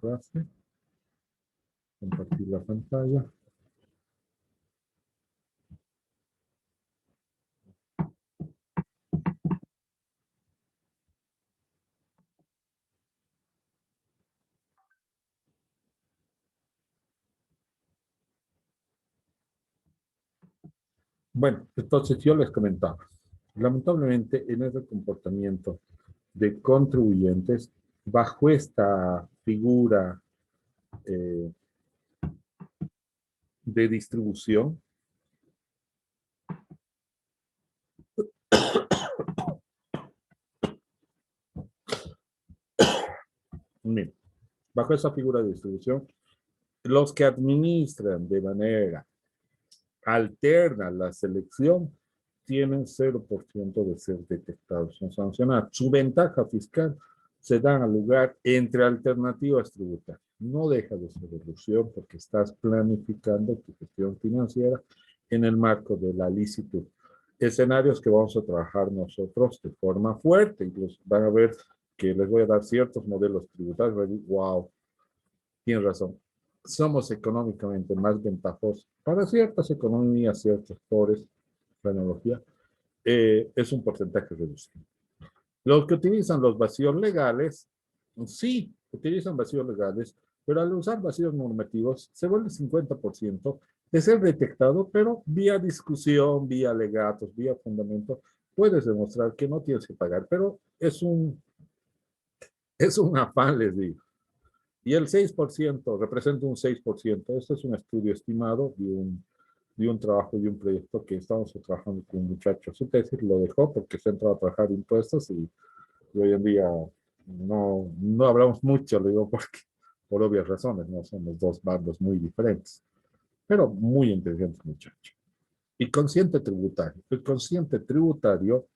arrastre. Compartir la pantalla. Bueno, entonces yo les comentaba, lamentablemente en ese comportamiento de contribuyentes, bajo esta figura eh, de distribución, miren, bajo esa figura de distribución, los que administran de manera alterna la selección tienen 0% de ser detectados o sancionados. Su ventaja fiscal se da al lugar entre alternativas tributarias. No deja de ser ilusión porque estás planificando tu gestión financiera en el marco de la licitud. Escenarios que vamos a trabajar nosotros de forma fuerte. Incluso van a ver que les voy a dar ciertos modelos tributarios. Wow, tienes razón. Somos económicamente más ventajosos para ciertas economías, ciertos sectores, la analogía, es un porcentaje reducido. Los que utilizan los vacíos legales, sí, utilizan vacíos legales, pero al usar vacíos normativos se vuelve 50% de ser detectado, pero vía discusión, vía alegatos, vía fundamento, puedes demostrar que no tienes que pagar, pero es un afán, les digo. Y el 6% representa un 6%. Este es un estudio estimado de un trabajo, de un proyecto que estamos trabajando con un muchacho. Su tesis lo dejó porque se entró a trabajar impuestos y hoy en día no hablamos mucho, le digo, porque por obvias razones, no somos dos bandos muy diferentes, pero muy inteligente muchacho. Y consciente tributario. El consciente tributario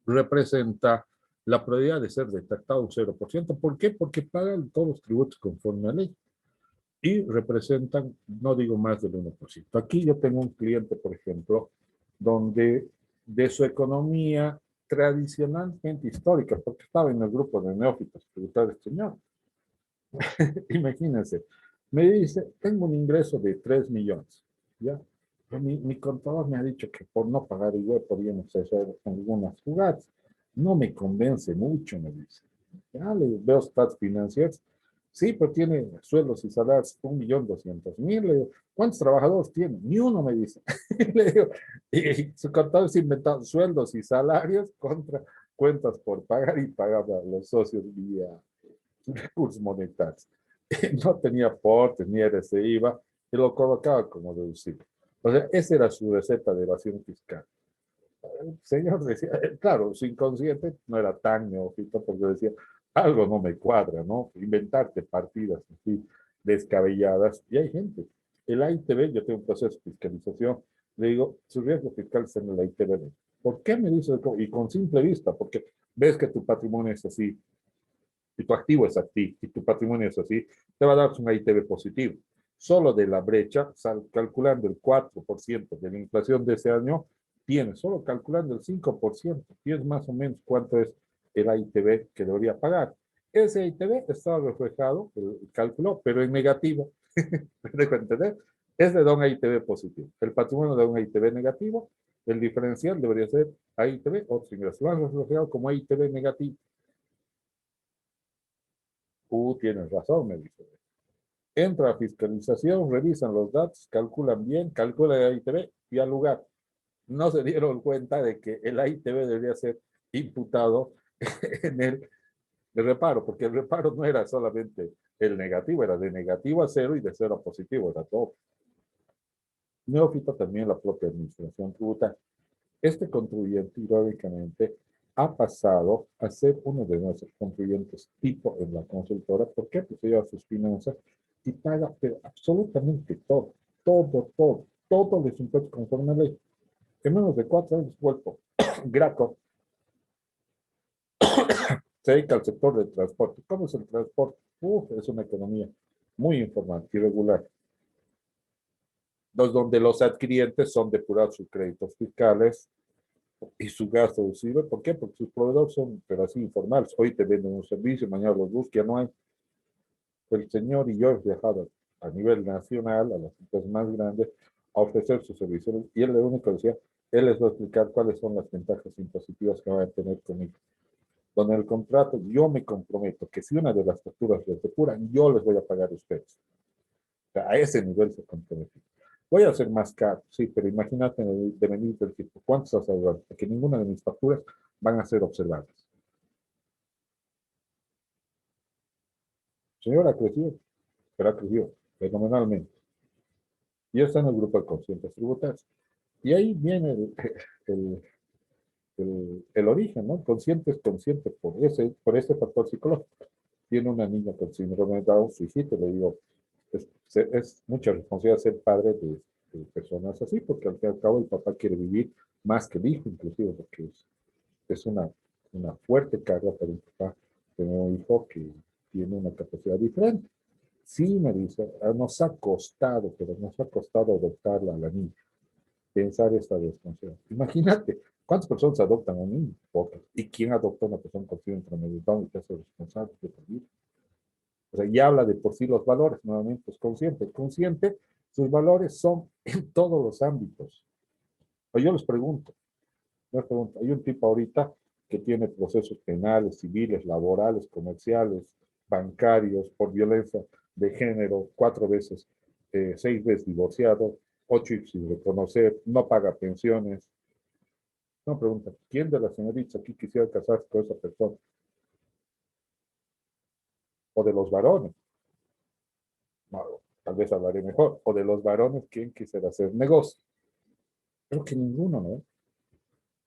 representa la probabilidad de ser detectado un 0%. ¿Por qué? Porque pagan todos los tributos conforme a ley y representan, no digo más del 1%. Aquí yo tengo un cliente, por ejemplo, donde de su economía tradicionalmente histórica, porque estaba en el grupo de neófitos tributarios, señor, imagínense, me dice, tengo un ingreso de 3 millones, ¿ya? Mi contador me ha dicho que por no pagar igual podríamos hacer algunas jugadas. No me convence mucho, me dice. Ya le veo stats financieros. Sí, pero tiene sueldos y salarios 1.200.000. Le digo, ¿cuántos trabajadores tiene? Ni uno, me dice. Le digo, y su contador se inventó sueldos y salarios contra cuentas por pagar y pagaba a los socios vía recursos monetarios. No tenía aportes ni RC IVA y lo colocaba como deducible. O sea, esa era su receta de evasión fiscal. El señor decía, claro, su inconsciente no era tan neófito porque decía, algo no me cuadra, ¿no? Inventarte partidas así descabelladas. Y hay gente. El AITB, yo tengo un proceso de fiscalización, le digo, su riesgo fiscal está en el AITB. ¿Por qué me dice? Y con simple vista, porque ves que tu patrimonio es así, y tu activo es así, y tu patrimonio es así, te va a dar un AITB positivo. Solo de la brecha, calculando el 4% de la inflación de ese año, tienes, solo calculando el 5%, tienes más o menos cuánto es el AITB que debería pagar. Ese AITB estaba reflejado, el cálculo, pero en negativo. ¿Me dejo entender? Es de un AITB positivo. El patrimonio de un AITB negativo, el diferencial debería ser AITB, otro ingreso. Lo han reflejado como AITB negativo. Tienes razón, me dice. Entra a fiscalización, revisan los datos, calculan bien, calculan el AITB y al lugar. No se dieron cuenta de que el AITB debería ser imputado en el reparo, porque el reparo no era solamente el negativo, era de negativo a cero y de cero a positivo, era todo. Neófito también la propia administración tributaria. Este contribuyente, irónicamente, ha pasado a ser uno de nuestros contribuyentes tipo en la consultora. ¿Por qué? Porque lleva sus finanzas y paga pero absolutamente todo, todo les impuestos conforme a ley. En menos de 4 años vuelto grato, se dedica al sector del transporte. ¿Cómo es el transporte? Es una economía muy informal, irregular. Donde los adquirientes son depurados sus créditos fiscales, y su gasto deducible. ¿Por qué? Porque sus proveedores son, pero así, informales. Hoy te venden un servicio, mañana los buscan, no hay. el señor y yo hemos viajado a nivel nacional, a las empresas más grandes, a ofrecer sus servicios. Y él lo único que decía, él les va a explicar cuáles son las ventajas impositivas que van a tener conmigo. Con el contrato, yo me comprometo que si una de las facturas les depuran, yo les voy a pagar a ustedes. O sea, a ese nivel se comprometió. Voy a hacer más caro, sí, pero imagínate de venir del tipo, ¿cuántos has ahorrado? Porque ninguna de mis facturas van a ser observadas. El señor ha crecido, pero ha crecido fenomenalmente. Y está en el grupo de conscientes tributarios. Y ahí viene el, el origen, ¿no? Consciente es consciente por ese factor psicológico. Tiene una niña con síndrome de Down, su hijito, le digo, es mucha responsabilidad ser padre de personas así, porque al fin y al cabo el papá quiere vivir más que el hijo, inclusive, porque es una fuerte carga para un papá tener un hijo que tiene una capacidad diferente. Sí, me dice, nos ha costado, pero nos ha costado adoptarla a la niña, pensar esta responsabilidad. Imagínate, ¿cuántas personas adoptan a un niño? Pocas. ¿Y quién adopta a una persona con síndrome de Down y que hace responsable de su vida? O sea, ya habla de por sí los valores, nuevamente es consciente. Consciente, sus valores son en todos los ámbitos. O yo les pregunto, hay un tipo ahorita que tiene procesos penales, civiles, laborales, comerciales, bancarios, por violencia de género, 4 veces, 6 veces divorciado, 8 hijos sin reconocer, no paga pensiones. No pregunta, ¿quién de las señoritas aquí quisiera casarse con esa persona? O de los varones. No, tal vez hablaré mejor. O de los varones, ¿quién quisiera hacer negocio? Creo que ninguno, ¿no?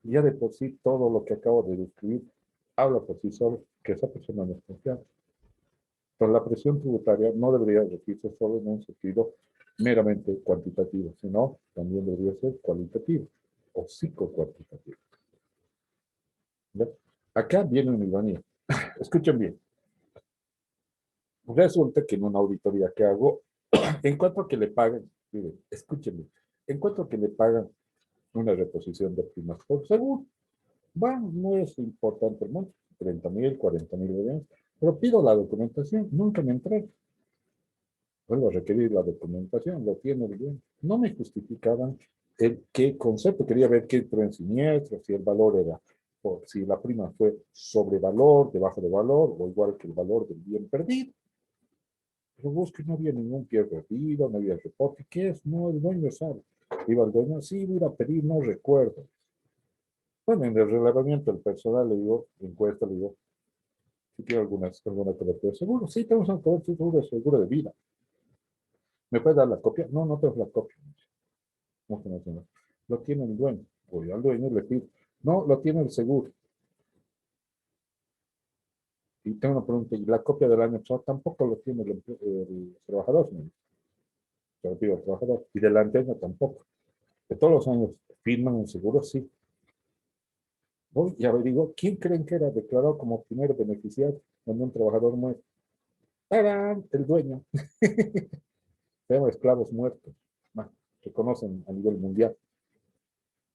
Ya de por sí todo lo que acabo de describir habla por sí solo que esa persona no es confiable. Entonces la presión tributaria no debería regirse solo en un sentido meramente cuantitativo, sino también debería ser cualitativo o psicocuantitativo. ¿Ya? Acá viene una ironía. Escuchen bien. Resulta que en una auditoría que hago, encuentro que le pagan, miren, escúchenme, encuentro que le pagan una reposición de primas por seguro. Bueno, no es importante el monto, 30,000, 40,000 bolivianos, pero pido la documentación, nunca me entrega. Vuelvo a requerir la documentación, lo tiene bien. No me justificaban el qué concepto, quería ver qué entró en siniestro, si el valor era, o si la prima fue sobre valor, debajo de valor, o igual que el valor del bien perdido. Pero busco y no había ningún pie perdido, no había reporte. ¿Qué es? No, el dueño sabe. Iba el dueño, sí, voy a pedir, no recuerdo. Bueno, en el relevamiento del personal le digo, encuesta, le digo, si tiene alguna cobertura de seguro. Sí, tenemos una cobertura de seguro de vida. ¿Me puede dar la copia? No, no tengo la copia. ¿Cómo que no tengo? Lo tiene el dueño. Voy al dueño y le pido. No, lo tiene el seguro. Y tengo una pregunta, ¿y la copia del año pasado tampoco lo tiene el trabajador? ¿No? Se lo pido al trabajador. Y del anterior tampoco. De todos los años firman un seguro, sí. Voy y averiguo quién creen que era declarado como primer beneficiario cuando un trabajador muere. ¡Tarán! El dueño. Se llama esclavos muertos. Bueno, se conocen a nivel mundial.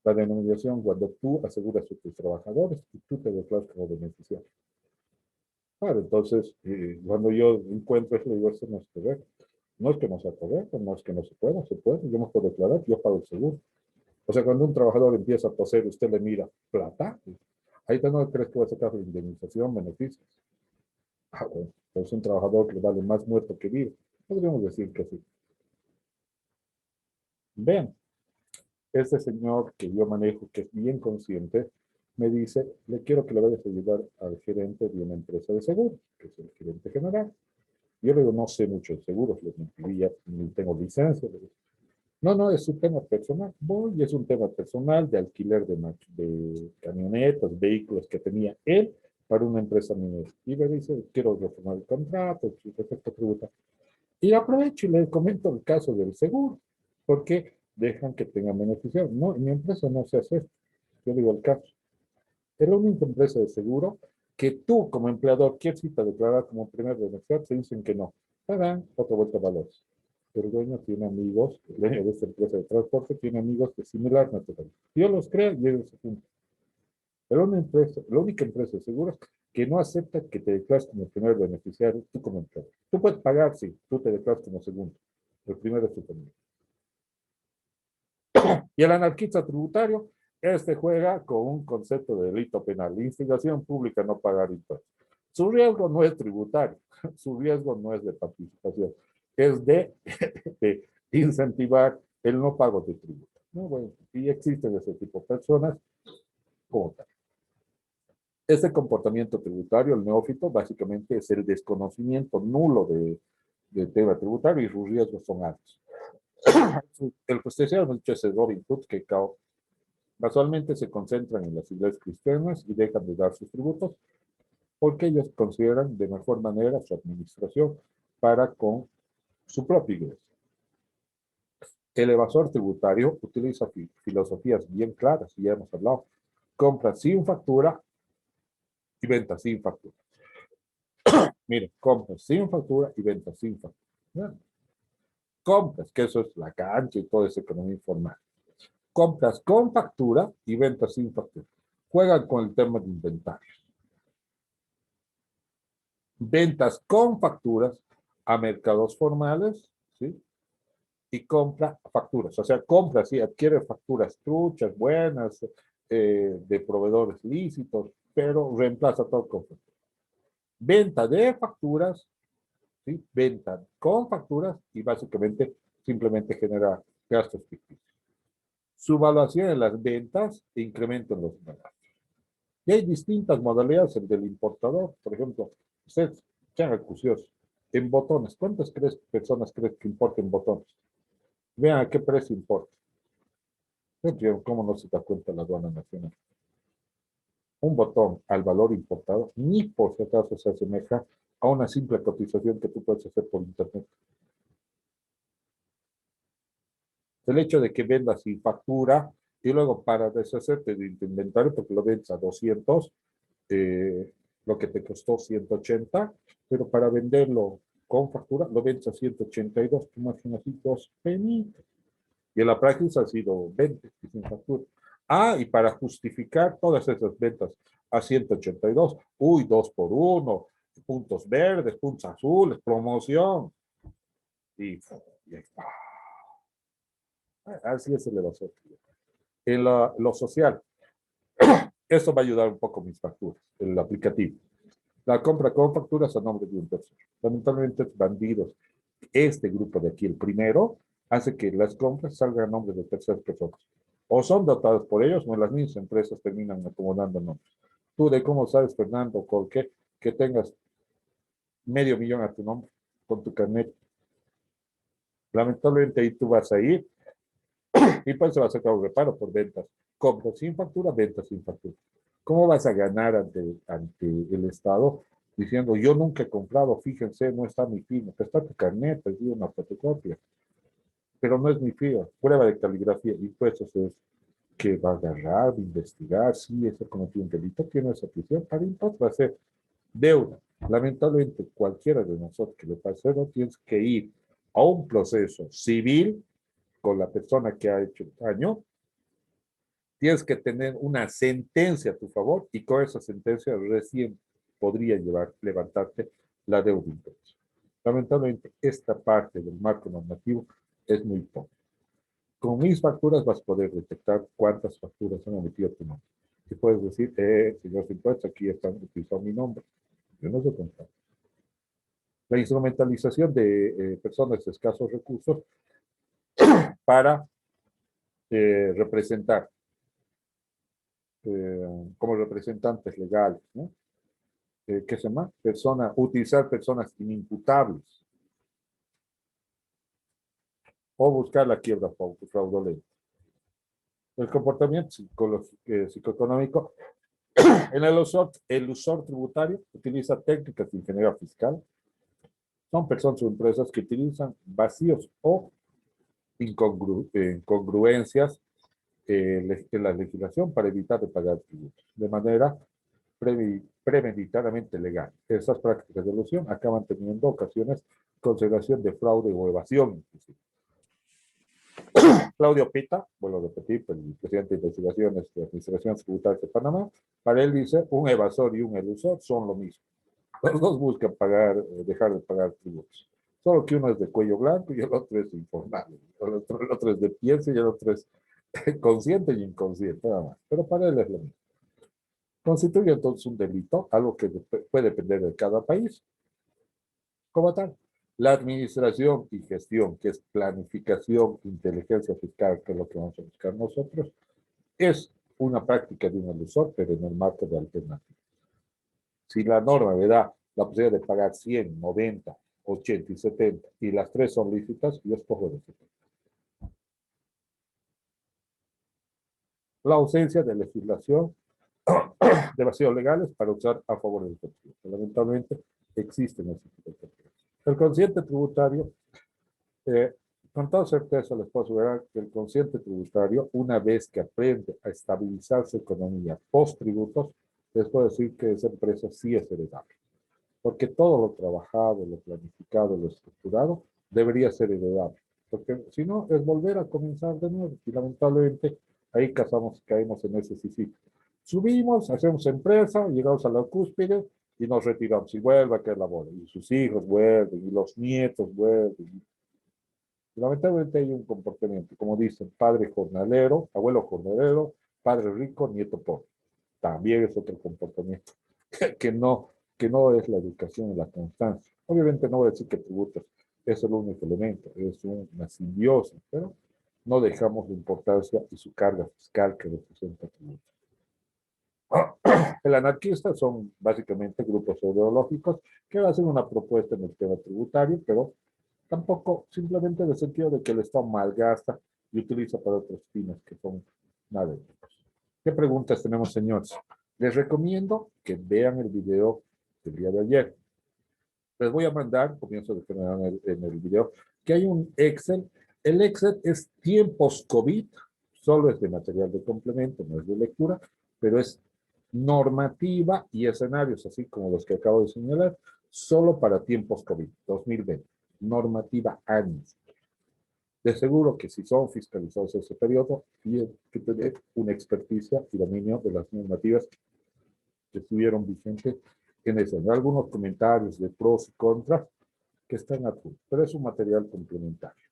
La denominación cuando tú aseguras a tus trabajadores y tú te declaras como beneficiario. Claro, entonces, cuando yo encuentro eso, digo, esto no es correcto. No es que no sea correcto, no es que no se pueda, se puede. Yo me puedo declarar, yo pago el seguro. O sea, cuando un trabajador empieza a toser, usted le mira, plata. Ahí no crees que va a sacar la indemnización, beneficios. Ah, bueno, es un trabajador que vale más muerto que vivo. Podríamos decir que sí. Vean, este señor que yo manejo, que es bien consciente, me dice, le quiero que le vayas a ayudar al gerente de una empresa de seguros, que es el gerente general. Yo le digo, no sé mucho de seguros, les mentiría, ni tengo licencia. No, no, es un tema personal. Voy, y es un tema personal de alquiler de camionetas, vehículos que tenía él para una empresa minera. Y me dice, quiero reformar el contrato, respecto tributa. Y aprovecho y le comento el caso del seguro, porque dejan que tengan beneficiarios. No, en mi empresa no se hace esto. Yo digo el caso. Es la única empresa de seguro que tú, como empleador, quieres irte a declarar como primer beneficiario, te dicen que no. Pagan otra vuelta de valores. El dueño tiene amigos, el dueño de esta empresa de transporte tiene amigos de similar naturaleza. Yo los creo y ellos se juntan. Pero una empresa, la única empresa de seguros que no acepta que te declares como primer beneficiario, tú como empleador. Tú puedes pagar, sí, tú te declaras como segundo. El primero es tu familia. Y el anarquista tributario, este juega con un concepto de delito penal, instigación pública, no pagar impuestos. Su riesgo no es tributario, su riesgo no es de participación, es de incentivar el no pago de tributo. ¿No? Bueno, y existen ese tipo de personas como tal. Este comportamiento tributario, el neófito, básicamente es el desconocimiento nulo de tema tributario y sus riesgos son altos. El justiciero hemos dicho ese Robin Hood que casualmente se concentran en las iglesias cristianas y dejan de dar sus tributos porque ellos consideran de mejor manera su administración para con su propia iglesia. El evasor tributario utiliza filosofías bien claras, y ya hemos hablado, compra sin factura y venta sin factura. Mire, compras sin factura y ventas sin factura. ¿Ya? Compras, que eso es la cancha y toda esa economía informal. Compras con factura y ventas sin factura. Juegan con el tema de inventarios. Ventas con facturas a mercados formales, ¿sí? Y compra facturas. O sea, compra, sí, adquiere facturas truchas, buenas, de proveedores lícitos, pero reemplaza todo con facturas. Venta de facturas, ¿sí? Venta con facturas y básicamente simplemente genera gastos ficticios. Su evaluación en las ventas e incremento en los gastos. Y hay distintas modalidades, el del importador, por ejemplo, ustedes sean acuciosos, en botones, ¿cuántas personas creen que importen botones? Vean a qué precio importa. ¿Cómo no se da cuenta la aduana nacional? Un botón al valor importado, ni por si acaso se asemeja a una simple cotización que tú puedes hacer por internet. El hecho de que vendas sin factura y luego para deshacerte de tu inventario, porque lo vendes a 200, lo que te costó 180, pero para venderlo con factura lo vendes a 182, tú imaginas así, dos penitas. Y en la práctica ha sido 20 y sin factura. Ah, y para justificar todas esas ventas a 182, uy, 2 por 1, puntos verdes, puntos azules, promoción. Y, y ahí está. Así es el evasor. En lo social, esto va a ayudar un poco mis facturas, el aplicativo. La compra con facturas a nombre de un tercero. Lamentablemente, bandidos, este grupo de aquí, el primero, hace que las compras salgan a nombre de terceras personas. O son dotadas por ellos o en las mismas empresas terminan acomodando nombres. Tú de cómo sabes, Fernando, con qué, que tengas $500,000 a tu nombre con tu carnet. Lamentablemente ahí tú vas a ir y pues se va a sacar un reparo por ventas. Compras sin factura, ventas sin factura. ¿Cómo vas a ganar ante el Estado diciendo, yo nunca he comprado, fíjense, no está mi firma, está tu carnet, es una fotocopia, pero no es mi firma, prueba de caligrafía, y pues eso es que va a agarrar, investigar, si es cometido un delito, tiene esa prisión, para entonces va a ser deuda. Lamentablemente, cualquiera de nosotros que le pase eso, tienes que ir a un proceso civil con la persona que ha hecho el daño, tienes que tener una sentencia a tu favor y con esa sentencia recién podría levantarte la deuda impuesta. Lamentablemente, esta parte del marco normativo es muy poca. Con mis facturas vas a poder detectar cuántas facturas han emitido tu nombre. Y puedes decir, señor impuestos, aquí están utilizando mi nombre. Yo no sé contar. La instrumentalización de personas de escasos recursos para representar como representantes legales, ¿no? ¿Qué se llama? Utilizar personas inimputables o buscar la quiebra fraudulenta. El comportamiento psicoeconómico en el usor tributario utiliza técnicas de ingeniería fiscal. Son personas o empresas que utilizan vacíos o incongruencias en la legislación para evitar de pagar tributos, de manera premeditadamente legal. Esas prácticas de elusión acaban teniendo ocasiones consideración de fraude o evasión, inclusive. Claudio Pita, vuelvo a repetir, el presidente de investigaciones de Administración Tributaria de Panamá, para él dice, un evasor y un elusor son lo mismo. Los dos buscan pagar, dejar de pagar tributos. Solo que uno es de cuello blanco y el otro es informal. El otro es de pienso y el otro es consciente y inconsciente, nada más. Pero para él es lo mismo. Constituye entonces un delito, algo que puede depender de cada país. Como tal, la administración y gestión, que es planificación, inteligencia fiscal, que es lo que vamos a buscar nosotros, es una práctica de un elusor, pero en el marco de alternativa. Si la norma me da la posibilidad de pagar 100, 90, 80 y 70, y las tres son lícitas, yo escojo de 70. La ausencia de legislación de vacíos legales para usar a favor del contribuyente. Lamentablemente, existen ese tipo de contribuyentes. El consciente tributario, con toda certeza les puedo asegurar que el consciente tributario, una vez que aprende a estabilizar su economía post-tributos, les puedo decir que esa empresa sí es heredable. Porque todo lo trabajado, lo planificado, lo estructurado, debería ser heredable. Porque si no, es volver a comenzar de nuevo. Y lamentablemente, ahí caemos en ese sitio. Subimos, hacemos empresa, llegamos a la cúspide y nos retiramos. Y vuelve a caer la bola. Y sus hijos vuelven, y los nietos vuelven. Y lamentablemente hay un comportamiento, como dicen, padre jornalero, abuelo jornalero, padre rico, nieto pobre. También es otro comportamiento que no, que no es la educación y la constancia. Obviamente no voy a decir que tributos es el único elemento, es una simbiosis, pero no dejamos la importancia y su carga fiscal que representa tributos. El anarquista son básicamente grupos ideológicos que hacen una propuesta en el tema tributario, pero tampoco simplemente en el sentido de que el Estado malgasta y utiliza para otros fines que son nada de ellos. ¿Qué preguntas tenemos, señores? Les recomiendo que vean el video del día de ayer. Les voy a mandar, comienzo de generar en el video, que hay un Excel. El Excel es tiempos COVID, solo es de material de complemento, no es de lectura, pero es normativa y escenarios, así como los que acabo de señalar, solo para tiempos COVID, 2020. Normativa años. De seguro que si son fiscalizados ese periodo, tienen que tener una experticia y dominio de las normativas que estuvieron vigentes en ese. Algunos comentarios de pros y contras que están adjuntos, pero es un material complementario.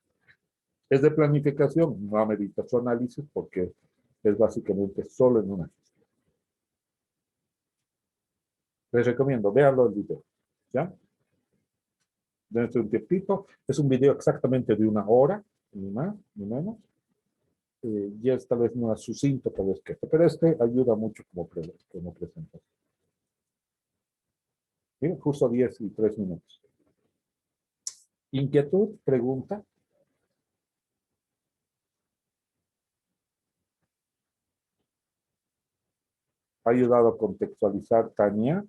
Es de planificación, no amerita su análisis porque es básicamente solo en una gestión. Les recomiendo, véanlo el video, ¿ya? Dense un tiempito, es un video exactamente de 1 hora, ni más, ni menos. Y es tal vez más sucinto, tal vez que este, pero este ayuda mucho como presentación. Miren, justo 10 y 3 minutos. ¿Inquietud? ¿Pregunta? ¿Ha ayudado a contextualizar Tania?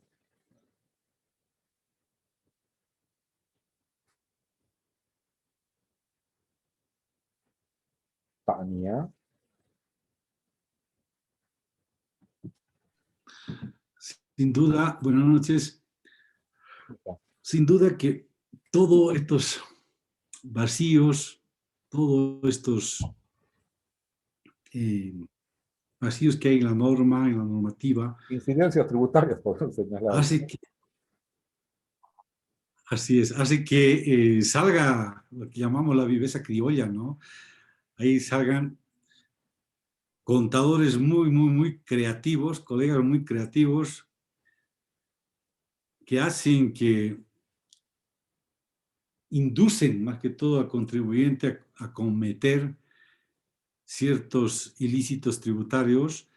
Tania. Sin duda, buenas noches. Sin duda que todos estos vacíos, todos estos vacíos que hay en la norma, en la normativa, Incidencias tributarias, por señalar. hace que, así es, hace que salga lo que llamamos la viveza criolla, ¿no? Ahí salgan contadores muy creativos, colegas muy creativos, que hacen que inducen más que todo al contribuyente a cometer ciertos ilícitos tributarios,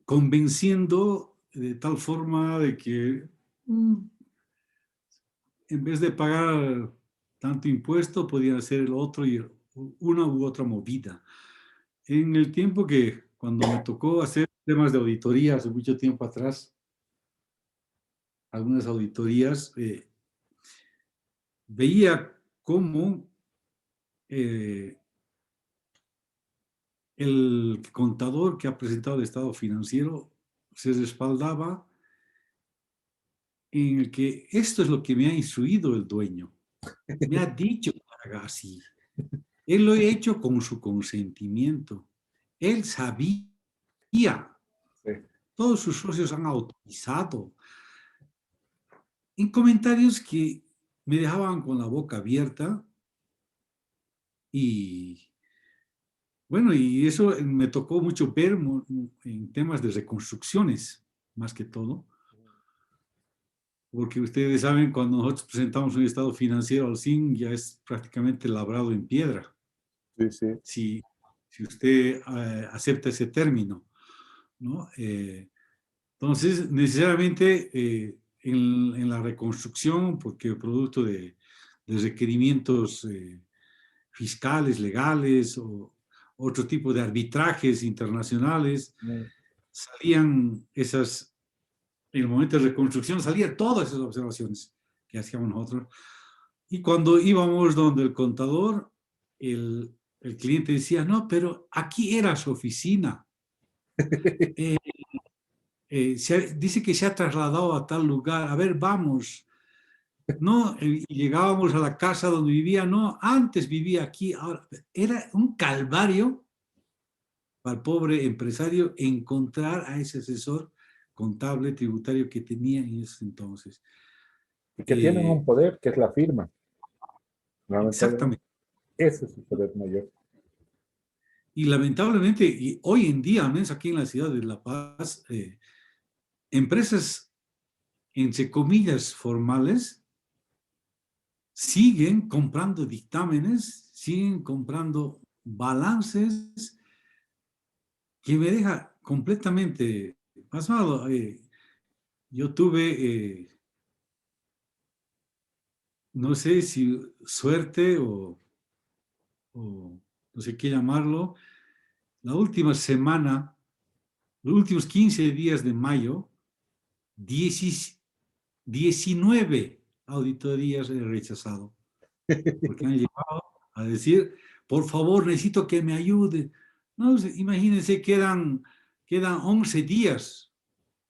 convenciendo de tal forma de que en vez de pagar tanto impuesto, podían hacer el otro y una u otra movida. En el tiempo que, cuando me tocó hacer temas de auditoría hace mucho tiempo atrás, algunas auditorías, veía cómo el contador que ha presentado el estado financiero se respaldaba en el que esto es lo que me ha instruido el dueño. me ha dicho que haga así. Él lo ha hecho con su consentimiento. Él sabía. Sí. Todos sus socios han autorizado. En comentarios que me dejaban con la boca abierta y bueno, y eso me tocó mucho ver en temas de reconstrucciones, más que todo, porque ustedes saben, cuando nosotros presentamos un estado financiero al SIN, ya es prácticamente labrado en piedra, Sí, sí. si, si usted acepta ese término, ¿no? Entonces, necesariamente en la reconstrucción, porque producto de requerimientos fiscales, legales o otro tipo de arbitrajes internacionales, Mm. salían esas, en el momento de reconstrucción, salían todas esas observaciones que hacíamos nosotros. Y cuando íbamos donde el contador, el cliente decía, no, pero aquí era su oficina. Eh, dice que se ha trasladado a tal lugar, a ver, vamos. No, y llegábamos a la casa donde vivía, no, antes vivía aquí, ahora. Era un calvario para el pobre empresario encontrar a ese asesor contable tributario que tenía en ese entonces. Y que tienen un Eh, poder, que es la firma. Lamentablemente, exactamente. ese es su poder mayor. Y lamentablemente, y hoy en día, al menos aquí en la ciudad de La Paz, empresas, entre comillas, formales, siguen comprando dictámenes, siguen comprando balances que me deja completamente pasmado. Yo tuve, no sé si suerte o no sé qué llamarlo, la última semana, los últimos 15 días de mayo, 19 auditorías he rechazado, porque han llegado a decir, por favor, necesito que me ayude. No, imagínense, quedan 11 días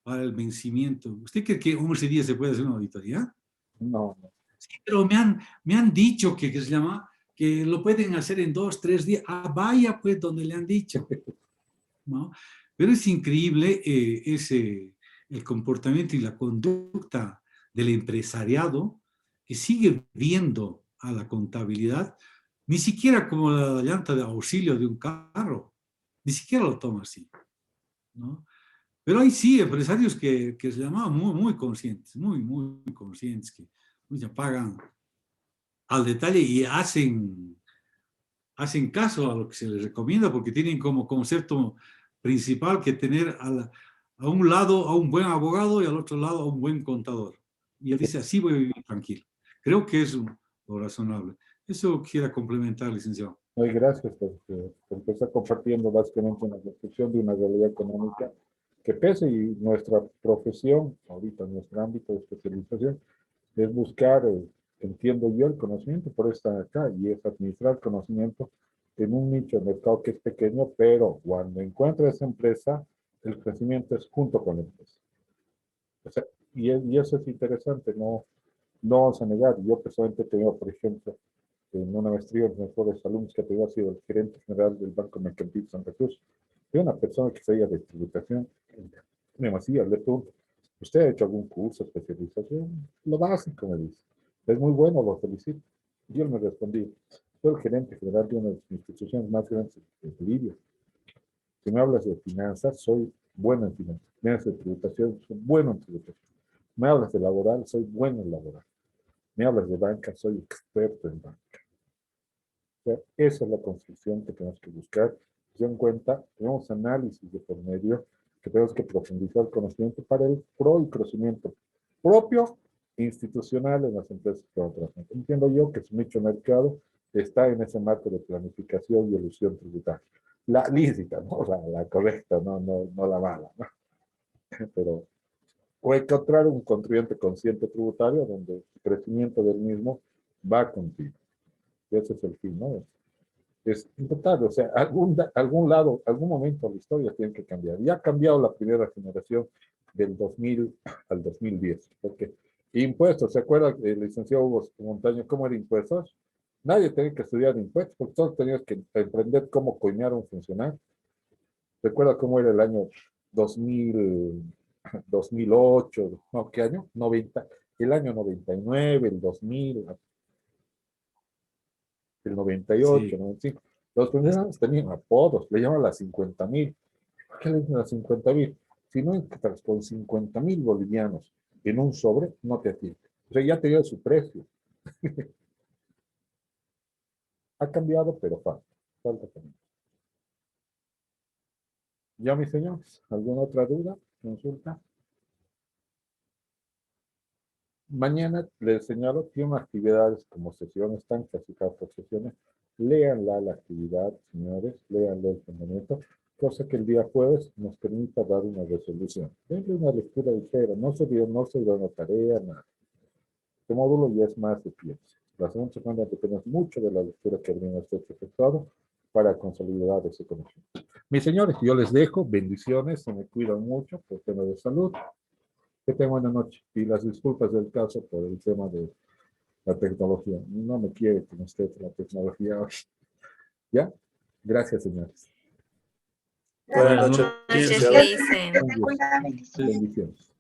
para el vencimiento. ¿Usted cree que 11 días se puede hacer una auditoría? No, no. Sí, pero me han dicho que se llama, que lo pueden hacer en 2, 3 días. Ah, vaya pues donde le han dicho, ¿no? Pero es increíble el comportamiento y la conducta del empresariado que sigue viendo a la contabilidad, ni siquiera como la llanta de auxilio de un carro, ni siquiera lo toma así, ¿no? Pero hay sí empresarios que se llamaban muy, muy conscientes, muy, muy conscientes, que pues, ya pagan al detalle y hacen caso a lo que se les recomienda porque tienen como concepto principal que tener a un lado a un buen abogado y al otro lado a un buen contador. Y él dice, así voy a vivir tranquilo. Creo que es lo razonable. Eso quisiera complementar, licenciado. No, y gracias por empezar compartiendo básicamente una reflexión de una realidad económica que pese y nuestra profesión, ahorita nuestro ámbito de especialización, es buscar, entiendo yo, el conocimiento, por estar acá, y es administrar conocimiento en un nicho de mercado que es pequeño, pero cuando encuentra esa empresa, el crecimiento es junto con la empresa. O sea, y eso es interesante, no vamos a negar. Yo personalmente he tenido, por ejemplo, en una maestría, de los mejores alumnos que ha tenido ha sido el gerente general del Banco Mercantil Santa Cruz. Era una persona que sabía de tributación. Me decía, le pregunto, ¿usted ha hecho algún curso, especialización? Lo básico, me dice. Es muy bueno, lo felicito. Y él me respondió, soy el gerente general de una de las instituciones más grandes de Bolivia. Si me hablas de finanzas, soy bueno en finanzas. Me hablas de tributación, soy bueno en tributación. Me hablas de laboral, soy bueno en laboral. Me hablas de banca, soy experto en banca. O sea, esa es la construcción que tenemos que buscar. Se dan cuenta, tenemos análisis de por medio, que tenemos que profundizar el conocimiento para el pro y crecimiento propio e institucional en las empresas que van a trabajar. Entiendo yo que su nicho de mercado está en ese marco de planificación y elusión tributaria. La lícita, ¿no? La correcta, no la mala, ¿no? Pero o encontrar un contribuyente consciente tributario donde el crecimiento del mismo va contigo. Y ese es el fin, ¿no? Es importante, o sea, algún lado, algún momento de la historia tiene que cambiar. Ya ha cambiado la primera generación del 2000 al 2010, porque Impuestos, ¿se acuerda del licenciado Hugo Montaño cómo era impuestos? Nadie tenía que estudiar impuestos, porque todos teníamos que aprender cómo coimear un funcionario. ¿Recuerda cómo era el año 2000, 2008? ¿No? ¿Qué año? 90, el año 99, el 2000, el 98, Sí, 95. Los funcionarios tenían apodos, le llaman las 50,000. ¿Por qué le dicen las 50,000? Si no entras con 50,000 bolivianos en un sobre, no te atiende. O sea, ya te dio su precio. Ha cambiado, pero falta también. Ya, mis señores, ¿alguna otra duda? Consulta. Mañana les señalo, tiene actividades como sesiones, están clasificadas por sesiones. Léanla la actividad, señores, léanla el fundamento, cosa que el día jueves nos permita dar una resolución. Denle una lectura ligera, no se dio una tarea, nada. Este módulo ya es más de piense. La segunda semana depende mucho de la lectura que habría usted efectuado para consolidar ese conocimiento. Mis señores, yo les dejo, bendiciones, se me cuidan mucho por tema de salud. Que tengan buena noche y las disculpas del caso por el tema de la tecnología. No me quiere con usted la tecnología hoy. ¿Ya? Gracias, señores. Buenas buenas noches, noches. licenciado. Noches, le dicen. Un gusto. Bendiciones.